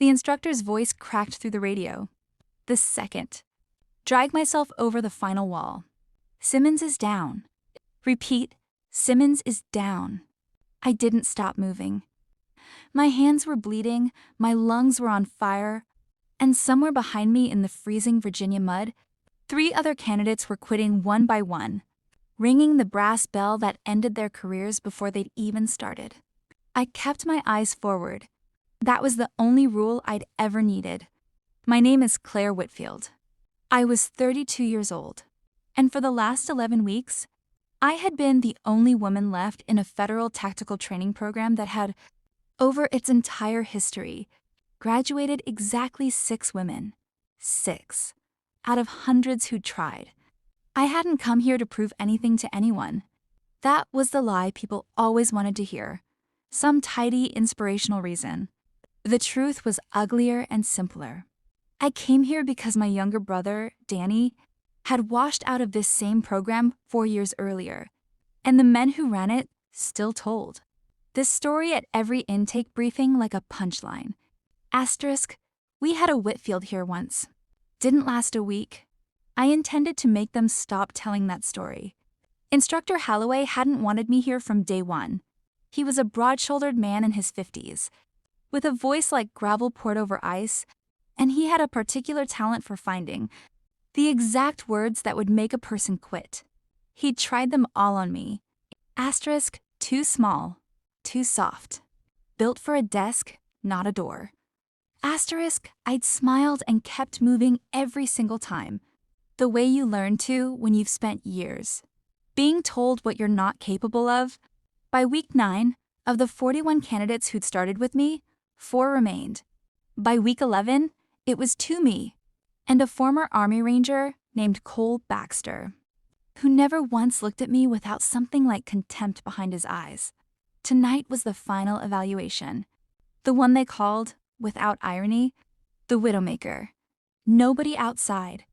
The instructor's voice cracked through the radio. The second. Drag myself over the final wall. Simmons is down. Repeat, Simmons is down. I didn't stop moving. My hands were bleeding, my lungs were on fire, and somewhere behind me in the freezing Virginia mud, 3 other candidates were quitting one by one, ringing the brass bell that ended their careers before they'd even started. I kept my eyes forward. That was the only rule I'd ever needed. My name is Claire Whitfield. I was 32 years old, and for the last 11 weeks, I had been the only woman left in a federal tactical training program that had, over its entire history, graduated exactly 6 women. 6. Out of hundreds who'd tried. I hadn't come here to prove anything to anyone. That was the lie people always wanted to hear. Some tidy, inspirational reason. The truth was uglier and simpler. I came here because my younger brother, Danny, had washed out of this same program 4 years earlier, and the men who ran it still told this story at every intake briefing like a punchline. Asterisk, we had a Whitfield here once. Didn't last a week. I intended to make them stop telling that story. Instructor Holloway hadn't wanted me here from day one. He was a broad-shouldered man in his 50s, with a voice like gravel poured over ice, and he had a particular talent for finding the exact words that would make a person quit. He'd tried them all on me. Asterisk, too small, too soft. Built for a desk, not a door. Asterisk, I'd smiled and kept moving every single time. The way you learn to when you've spent years being told what you're not capable of. By week 9, of the 41 candidates who'd started with me, 4 remained. By week 11, it was 2 me, and a former Army Ranger named Cole Baxter, who never once looked at me without something like contempt behind his eyes. Tonight was the final evaluation, the one they called, without irony, the Widowmaker. Nobody outside.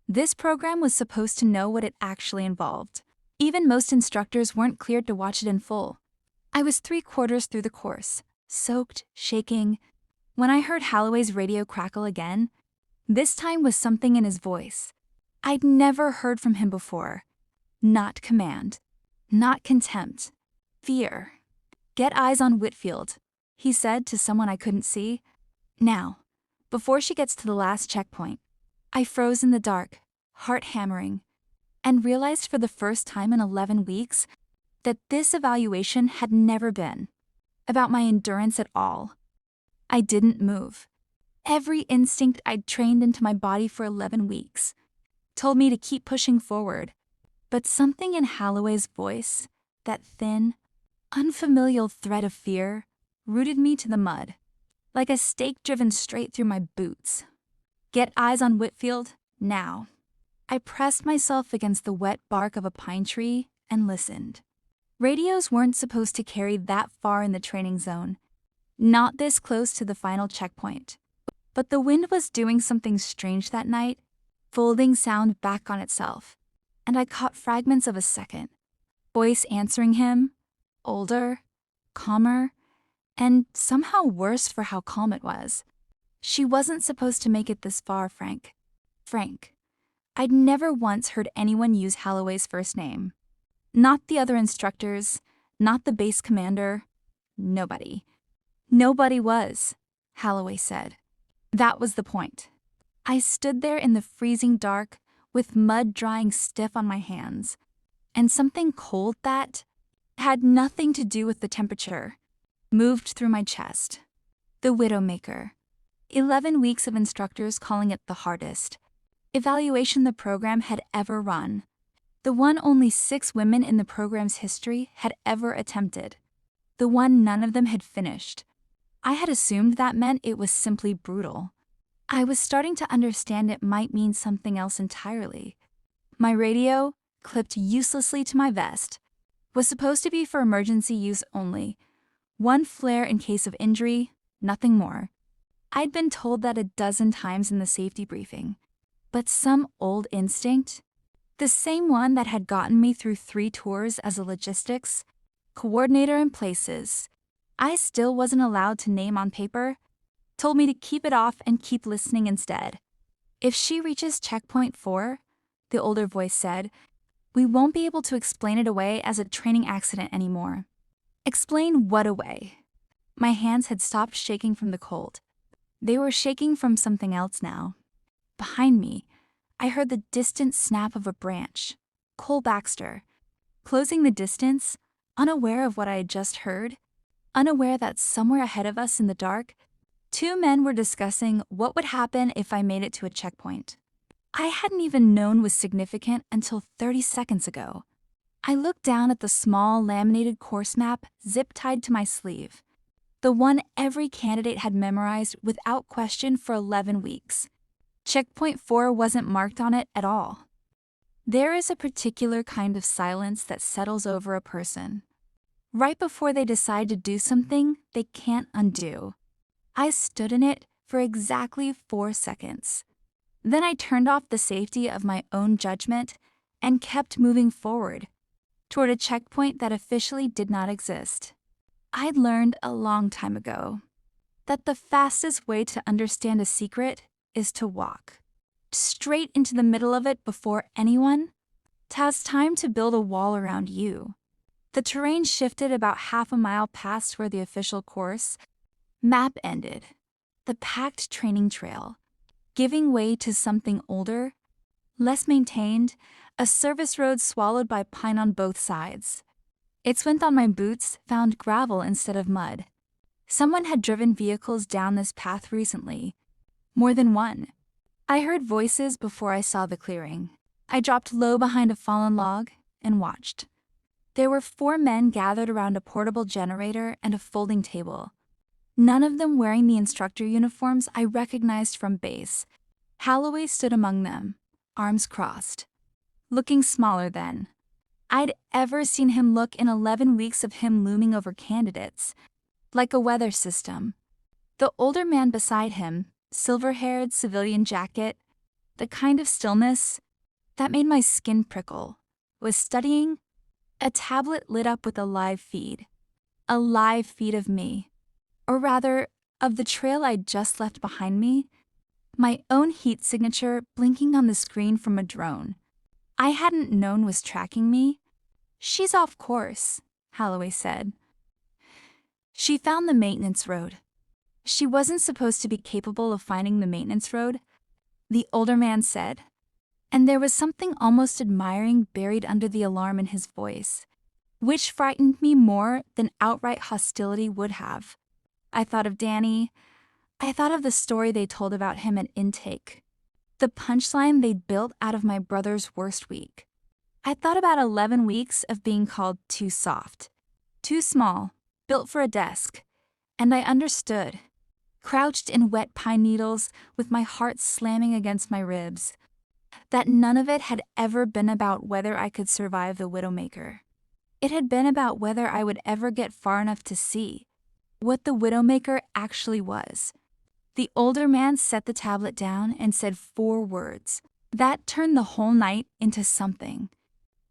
This program was supposed to know what it actually involved. Even most instructors weren't cleared to watch it in full. I was 3/4 through the course, soaked, shaking, when I heard Holloway's radio crackle again. This time was something in his voice I'd never heard from him before. Not command, not contempt, fear. Get eyes on Whitfield, he said to someone I couldn't see. Now, before she gets to the last checkpoint. I froze in the dark, heart hammering, and realized for the first time in 11 weeks that this evaluation had never been about my endurance at all. I didn't move. Every instinct I'd trained into my body for 11 weeks told me to keep pushing forward, but something in Holloway's voice, that thin, unfamiliar thread of fear, rooted me to the mud, like a stake driven straight through my boots. Get eyes on Whitfield, now. I pressed myself against the wet bark of a pine tree and listened. Radios weren't supposed to carry that far in the training zone, not this close to the final checkpoint. But the wind was doing something strange that night, folding sound back on itself, and I caught fragments of a second. Voice answering him, older, calmer, and somehow worse for how calm it was. She wasn't supposed to make it this far, Frank. Frank. I'd never once heard anyone use Holloway's first name. Not the other instructors, not the base commander, nobody. Nobody was, Holloway said. That was the point. I stood there in the freezing dark with mud drying stiff on my hands, and something cold that had nothing to do with the temperature moved through my chest. The Widowmaker. 11 weeks of instructors calling it the hardest evaluation the program had ever run. The one only 6 women in the program's history had ever attempted. The one none of them had finished. I had assumed that meant it was simply brutal. I was starting to understand it might mean something else entirely. My radio, clipped uselessly to my vest, was supposed to be for emergency use only. 1 flare in case of injury, nothing more. I'd been told that a dozen times in the safety briefing. But some old instinct, the same one that had gotten me through 3 tours as a logistics coordinator in places I still wasn't allowed to name on paper, told me to keep it off and keep listening instead. If she reaches checkpoint 4, the older voice said, we won't be able to explain it away as a training accident anymore. Explain what away? My hands had stopped shaking from the cold. They were shaking from something else now. Behind me, I heard the distant snap of a branch. Cole Baxter. Closing the distance, unaware of what I had just heard, unaware that somewhere ahead of us in the dark, 2 men were discussing what would happen if I made it to a checkpoint. I hadn't even known was significant until 30 seconds ago. I looked down at the small laminated course map zip-tied to my sleeve, the one every candidate had memorized without question for 11 weeks. Checkpoint 4 wasn't marked on it at all. There is a particular kind of silence that settles over a person. Right before they decide to do something they can't undo. I stood in it for exactly 4 seconds. Then I turned off the safety of my own judgment and kept moving forward, toward a checkpoint that officially did not exist. I'd learned a long time ago that the fastest way to understand a secret is to walk straight into the middle of it before anyone has time to build a wall around you. The terrain shifted about half a mile past where the official course map ended, the packed training trail, giving way to something older, less maintained, a service road swallowed by pine on both sides. Its went on my boots found gravel instead of mud. Someone had driven vehicles down this path recently. More than one. I heard voices before I saw the clearing. I dropped low behind a fallen log and watched. There were 4 men gathered around a portable generator and a folding table. None of them wearing the instructor uniforms I recognized from base. Holloway stood among them, arms crossed. Looking smaller than I'd ever seen him look in 11 weeks of him looming over candidates, like a weather system. The older man beside him, silver-haired civilian jacket, the kind of stillness that made my skin prickle, was studying a tablet lit up with a live feed of me, or rather, of the trail I'd just left behind me, my own heat signature blinking on the screen from a drone I hadn't known was tracking me. She's off course, Holloway said. She found the maintenance road. She wasn't supposed to be capable of finding the maintenance road, the older man said, and there was something almost admiring buried under the alarm in his voice, which frightened me more than outright hostility would have. I thought of Danny. I thought of the story they told about him at intake, the punchline they'd built out of my brother's worst week. I thought about 11 weeks of being called too soft, too small, built for a desk, and I understood, crouched in wet pine needles with my heart slamming against my ribs, that none of it had ever been about whether I could survive the Widowmaker. It had been about whether I would ever get far enough to see what the Widowmaker actually was. The older man set the tablet down and said 4 words. That turned the whole night into something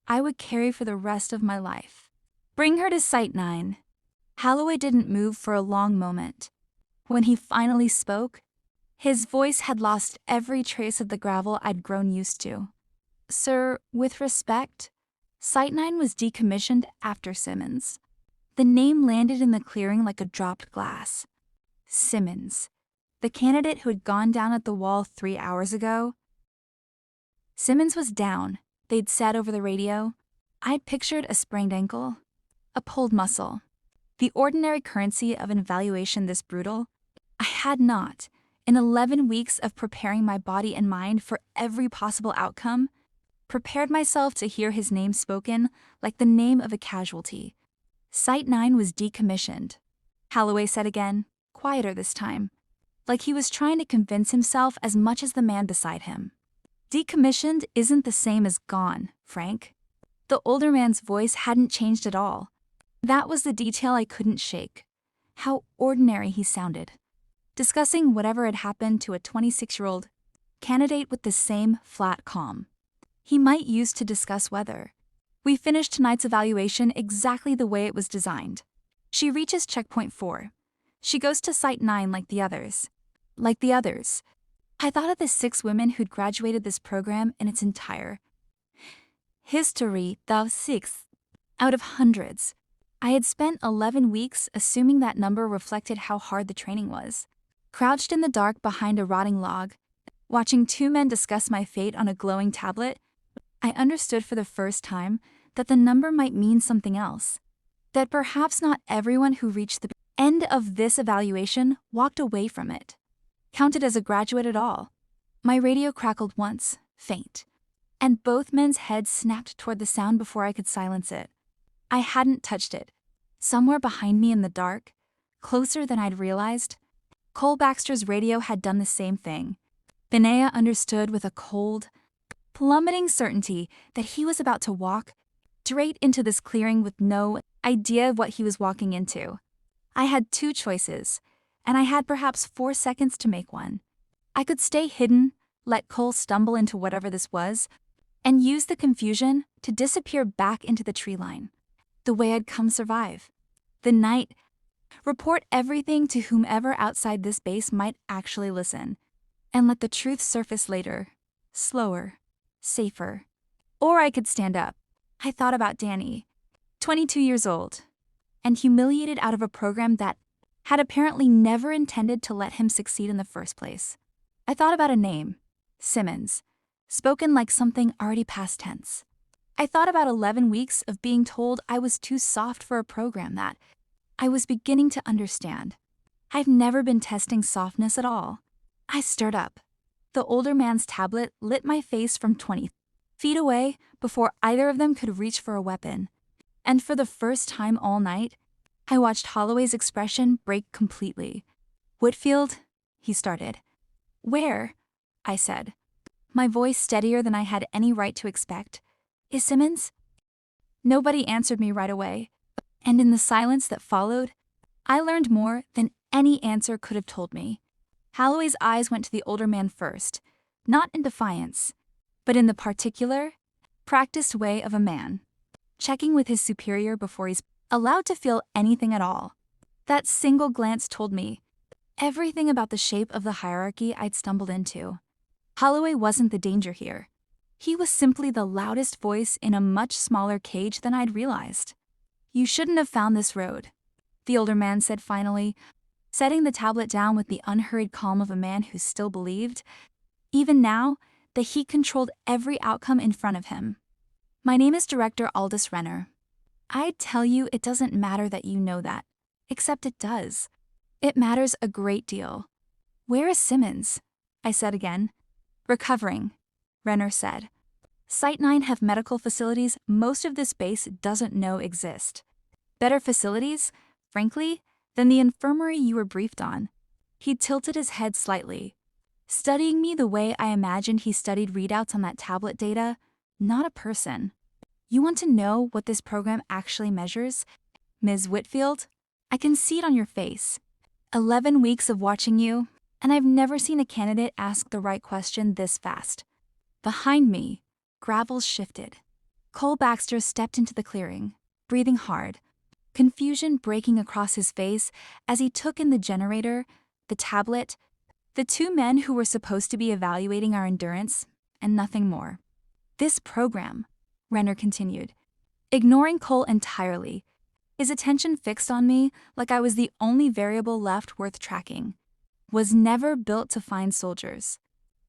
I would carry for the rest of my life. Bring her to Site 9. Holloway didn't move for a long moment. When he finally spoke, his voice had lost every trace of the gravel I'd grown used to. Sir, with respect, Site 9 was decommissioned after Simmons. The name landed in the clearing like a dropped glass. Simmons, the candidate who had gone down at the wall 3 hours ago. Simmons was down, they'd said over the radio. I'd pictured a sprained ankle, a pulled muscle. The ordinary currency of an evaluation this brutal. I had not, in 11 weeks of preparing my body and mind for every possible outcome, prepared myself to hear his name spoken like the name of a casualty. Site 9 was decommissioned, Holloway said again, quieter this time, like he was trying to convince himself as much as the man beside him. Decommissioned isn't the same as gone, Frank. The older man's voice hadn't changed at all. That was the detail I couldn't shake. How ordinary he sounded. Discussing whatever had happened to a 26-year-old candidate with the same flat calm he might use to discuss weather. We finished tonight's evaluation exactly the way it was designed. She reaches checkpoint 4. She goes to Site 9 like the others. like the others. I thought of the 6 women who'd graduated this program in its entire history, the 6 out of hundreds. I had spent 11 weeks assuming that number reflected how hard the training was. Crouched in the dark behind a rotting log, watching 2 men discuss my fate on a glowing tablet, I understood for the first time that the number might mean something else. That perhaps not everyone who reached the end of this evaluation walked away from it, counted as a graduate at all. My radio crackled once, faint, and both men's heads snapped toward the sound before I could silence it. I hadn't touched it. Somewhere behind me in the dark, closer than I'd realized, Cole Baxter's radio had done the same thing. Benea understood with a cold, plummeting certainty that he was about to walk straight into this clearing with no idea of what he was walking into. I had 2 choices, and I had perhaps 4 seconds to make one. I could stay hidden, let Cole stumble into whatever this was, and use the confusion to disappear back into the tree line, the way I'd come survive. The night, report everything to whomever outside this base might actually listen, and let the truth surface later, slower, safer. Or I could stand up. I thought about Danny, 22 years old, and humiliated out of a program that had apparently never intended to let him succeed in the first place. I thought about a name, Simmons, spoken like something already past tense. I thought about 11 weeks of being told I was too soft for a program that I was beginning to understand. I've never been testing softness at all. I stirred up. The older man's tablet lit my face from 20 feet away before either of them could reach for a weapon. And for the first time all night, I watched Holloway's expression break completely. "Whitfield," he started. "Where?" I said, my voice steadier than I had any right to expect. "Is Simmons?" Nobody answered me right away, and in the silence that followed, I learned more than any answer could have told me. Holloway's eyes went to the older man first, not in defiance, but in the particular, practiced way of a man, checking with his superior before he's allowed to feel anything at all. That single glance told me everything about the shape of the hierarchy I'd stumbled into. Holloway wasn't the danger here. He was simply the loudest voice in a much smaller cage than I'd realized. "You shouldn't have found this road," the older man said finally, setting the tablet down with the unhurried calm of a man who still believed, even now, that he controlled every outcome in front of him. "My name is Director Aldous Renner. I'd tell you it doesn't matter that you know that, except it does. It matters a great deal. Where is Simmons?" I said again. "Recovering," Renner said. "Site 9 have medical facilities most of this base doesn't know exist. Better facilities, frankly, than the infirmary you were briefed on." He tilted his head slightly, studying me the way I imagined he studied readouts on that tablet data, not a person. "You want to know what this program actually measures, Ms. Whitfield? I can see it on your face. 11 weeks of watching you, and I've never seen a candidate ask the right question this fast." Behind me, gravel shifted. Cole Baxter stepped into the clearing, breathing hard, confusion breaking across his face as he took in the generator, the tablet, the 2 men who were supposed to be evaluating our endurance, and nothing more. "This program," Renner continued, ignoring Cole entirely, his attention fixed on me like I was the only variable left worth tracking, "was never built to find soldiers.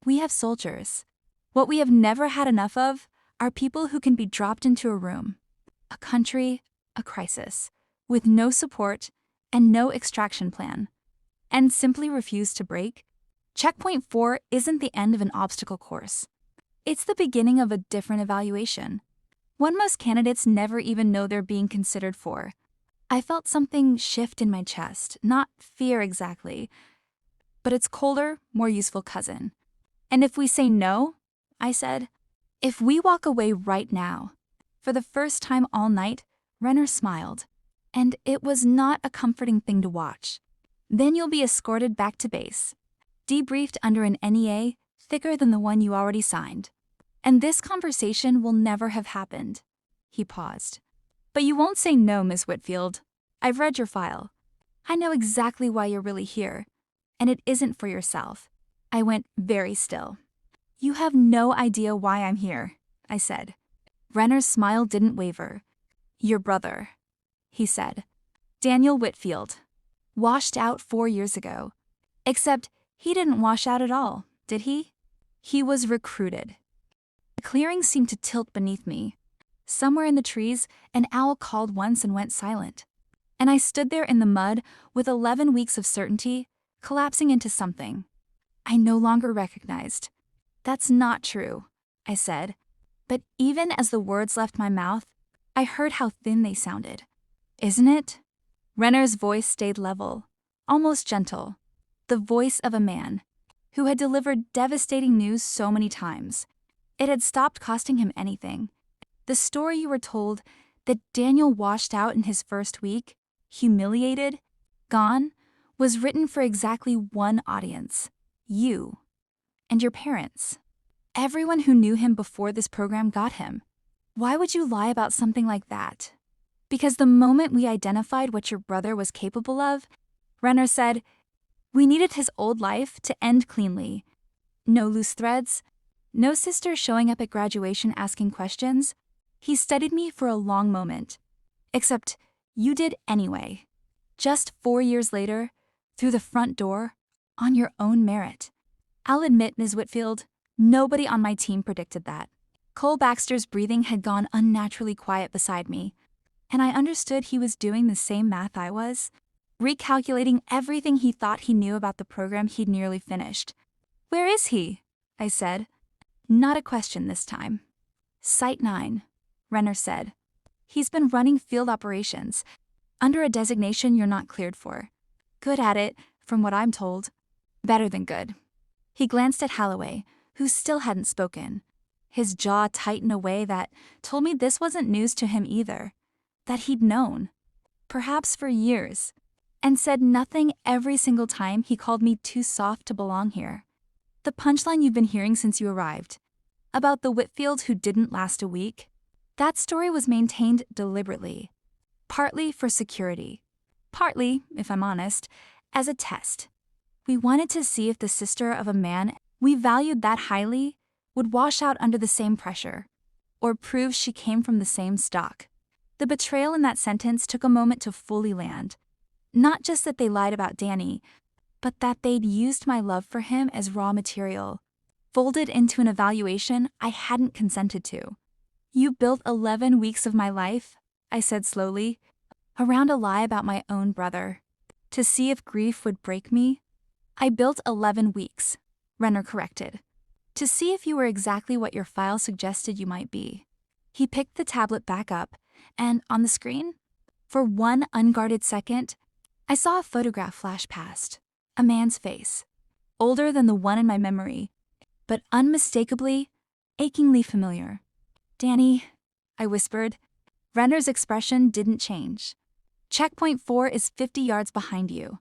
We have soldiers. What we have never had enough of are people who can be dropped into a room, a country, a crisis, with no support and no extraction plan, and simply refuse to break. Checkpoint 4 isn't the end of an obstacle course. It's the beginning of a different evaluation, one most candidates never even know they're being considered for." I felt something shift in my chest, not fear exactly, but its colder, more useful cousin. "And if we say no," I said, "if we walk away right now." For the first time all night, Renner smiled, and it was not a comforting thing to watch. "Then you'll be escorted back to base, debriefed under an NEA thicker than the one you already signed. And this conversation will never have happened." He paused. "But you won't say no, Miss Whitfield. I've read your file. I know exactly why you're really here. and it isn't for yourself. I went very still. You have no idea why I'm here, I said. Renner's smile didn't waver. Your brother, he said. Daniel Whitfield. Washed out 4 years ago. Except he didn't wash out at all, did he? He was recruited. The clearing seemed to tilt beneath me. Somewhere in the trees, an owl called once and went silent. And I stood there in the mud with 11 weeks of certainty, collapsing into something I no longer recognized. That's not true, I said. But even as the words left my mouth, I heard how thin they sounded. Isn't it? Renner's voice stayed level, almost gentle. The voice of a man who had delivered devastating news so many times. It had stopped costing him anything. The story you were told that Daniel washed out in his first week, humiliated, gone, was written for exactly one audience. You. And your parents. Everyone who knew him before this program got him. Why would you lie about something like that? Because the moment we identified what your brother was capable of, Renner said, we needed his old life to end cleanly. No loose threads, no sister showing up at graduation asking questions. He studied me for a long moment. Except you did anyway. Just 4 years later, through the front door, on your own merit. I'll admit, Ms. Whitfield, nobody on my team predicted that. Cole Baxter's breathing had gone unnaturally quiet beside me, and I understood he was doing the same math I was, recalculating everything he thought he knew about the program he'd nearly finished. Where is he? I said. Not a question this time. Site 9, Renner said. He's been running field operations, under a designation you're not cleared for. Good at it, from what I'm told. Better than good. He glanced at Holloway, who still hadn't spoken. His jaw tightened a way that told me this wasn't news to him either, that he'd known, perhaps for years, and said nothing every single time he called me too soft to belong here. The punchline you've been hearing since you arrived, about the Whitfield who didn't last a week, that story was maintained deliberately, partly for security, partly, if I'm honest, as a test. We wanted to see if the sister of a man we valued that highly would wash out under the same pressure, or prove she came from the same stock. The betrayal in that sentence took a moment to fully land. Not just that they lied about Danny, but that they'd used my love for him as raw material, folded into an evaluation I hadn't consented to. You built 11 weeks of my life, I said slowly, around a lie about my own brother, to see if grief would break me. I built 11 weeks, Renner corrected, to see if you were exactly what your file suggested you might be. He picked the tablet back up, and on the screen, for one unguarded second, I saw a photograph flash past, a man's face, older than the one in my memory, but unmistakably, achingly familiar. Danny, I whispered. Renner's expression didn't change. Checkpoint 4 is 50 yards behind you.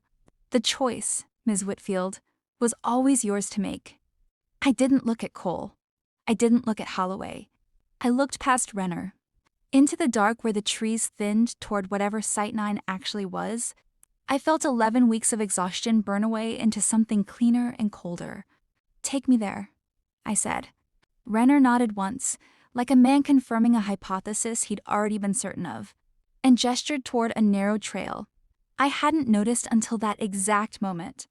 The choice, Ms. Whitfield, was always yours to make. I didn't look at Cole. I didn't look at Holloway. I looked past Renner, into the dark where the trees thinned toward whatever Site 9 actually was. I felt 11 weeks of exhaustion burn away into something cleaner and colder. Take me there, I said. Renner nodded once, like a man confirming a hypothesis he'd already been certain of, and gestured toward a narrow trail I hadn't noticed until that exact moment.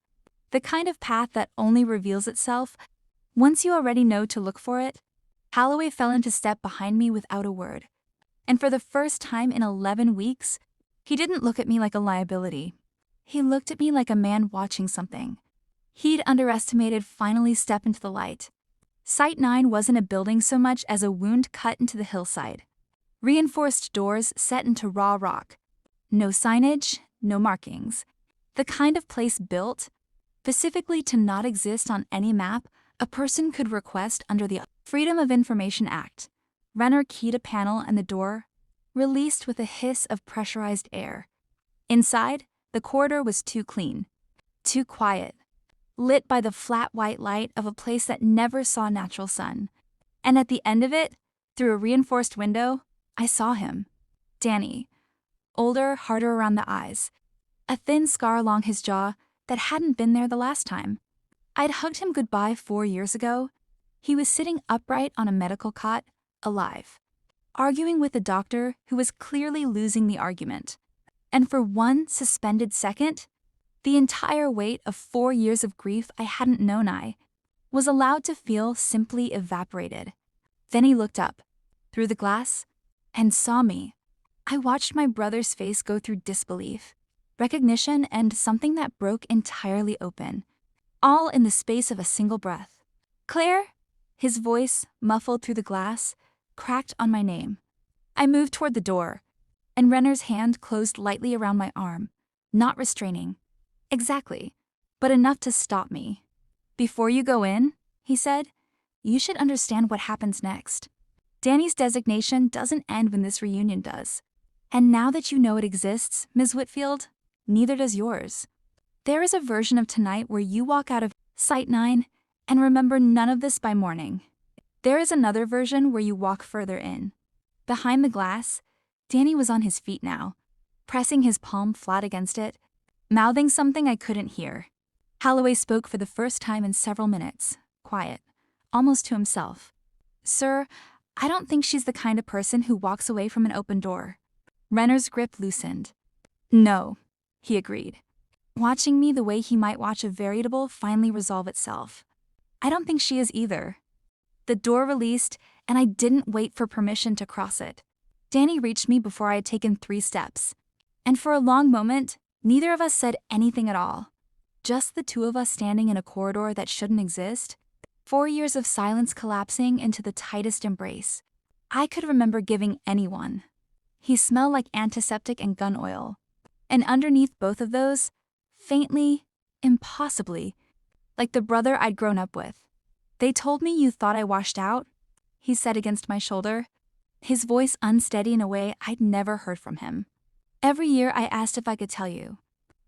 The kind of path that only reveals itself once you already know to look for it. Holloway fell into step behind me without a word, and for the first time in 11 weeks, he didn't look at me like a liability. He looked at me like a man watching something he'd underestimated finally step into the light. Site 9 wasn't a building so much as a wound cut into the hillside. Reinforced doors set into raw rock. No signage, no markings. The kind of place built specifically to not exist on any map a person could request under the Freedom of Information Act. Renner keyed a panel and the door released with a hiss of pressurized air. Inside, the corridor was too clean, too quiet, lit by the flat white light of a place that never saw natural sun. And at the end of it, through a reinforced window, I saw him. Danny. Older, harder around the eyes. A thin scar along his jaw that hadn't been there the last time. I'd hugged him goodbye 4 years ago. He was sitting upright on a medical cot, alive, arguing with a doctor who was clearly losing the argument. And for one suspended second, the entire weight of 4 years of grief I hadn't known I was allowed to feel simply evaporated. Then he looked up, through the glass, and saw me. I watched my brother's face go through disbelief, recognition, and something that broke entirely open, all in the space of a single breath. "Claire?" His voice, muffled through the glass, cracked on my name. I moved toward the door, and Renner's hand closed lightly around my arm, not restraining. Exactly, but enough to stop me. "Before you go in," he said, "you should understand what happens next. Danny's designation doesn't end when this reunion does. And now that you know it exists, Ms. Whitfield, neither does yours. There is a version of tonight where you walk out of Site 9 and remember none of this by morning. There is another version where you walk further in." Behind the glass, Danny was on his feet now, pressing his palm flat against it, mouthing something I couldn't hear. Holloway spoke for the first time in several minutes, quiet, almost to himself. "Sir, I don't think she's the kind of person who walks away from an open door." Renner's grip loosened. "No," he agreed, watching me the way he might watch a variable finally resolve itself. "I don't think she is either." The door released, and I didn't wait for permission to cross it. Danny reached me before I had taken 3 steps, and for a long moment, neither of us said anything at all. Just the two of us standing in a corridor that shouldn't exist, 4 years of silence collapsing into the tightest embrace I could remember giving anyone. He smelled like antiseptic and gun oil, and underneath both of those, faintly, impossibly, like the brother I'd grown up with. "They told me you thought I washed out," he said against my shoulder, his voice unsteady in a way I'd never heard from him. "Every year I asked if I could tell you.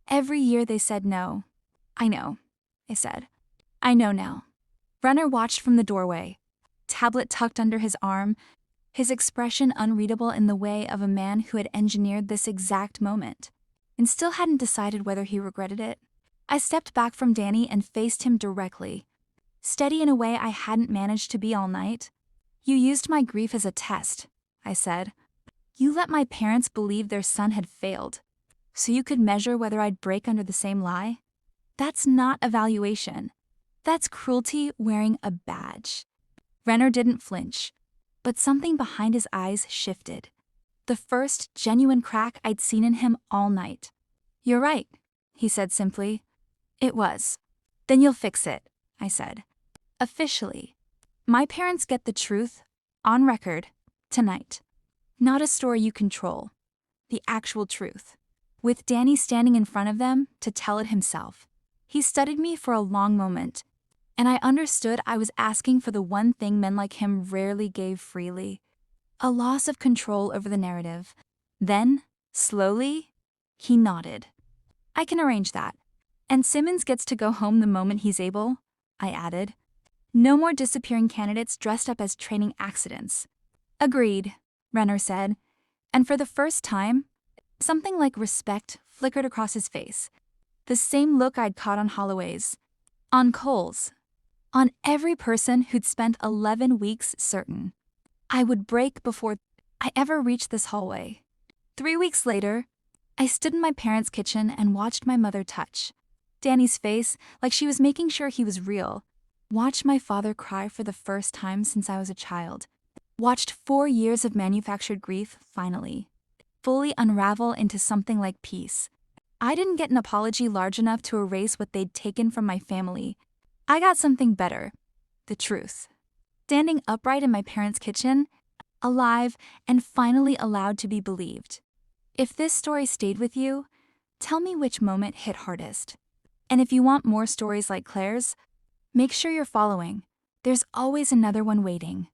Every year they said no." "I know," I said. "I know now." Renner watched from the doorway, tablet tucked under his arm, his expression unreadable in the way of a man who had engineered this exact moment, and still hadn't decided whether he regretted it. I stepped back from Danny and faced him directly, steady in a way I hadn't managed to be all night. "You used my grief as a test," I said. "You let my parents believe their son had failed, so you could measure whether I'd break under the same lie. That's not evaluation. That's cruelty wearing a badge." Renner didn't flinch, but something behind his eyes shifted. The first genuine crack I'd seen in him all night. "You're right," he said simply. "It was." "Then you'll fix it," I said. "Officially. My parents get the truth, on record, tonight. Not a story you control. The actual truth. With Danny standing in front of them to tell it himself." He studied me for a long moment, and I understood I was asking for the one thing men like him rarely gave freely: a loss of control over the narrative. Then, slowly, he nodded. "I can arrange that. And Simmons gets to go home the moment he's able," I added. "No more disappearing candidates dressed up as training accidents." "Agreed," Renner said, and for the first time, something like respect flickered across his face. The same look I'd caught on Holloway's, on Cole's, on every person who'd spent 11 weeks certain I would break before I ever reached this hallway. 3 weeks later, I stood in my parents' kitchen and watched my mother touch Danny's face like she was making sure he was real, watched my father cry for the first time since I was a child, watched 4 years of manufactured grief finally, fully unravel into something like peace. I didn't get an apology large enough to erase what they'd taken from my family. I got something better: the truth. Standing upright in my parents' kitchen, alive and finally allowed to be believed. If this story stayed with you, tell me which moment hit hardest. And if you want more stories like Claire's, make sure you're following. There's always another one waiting.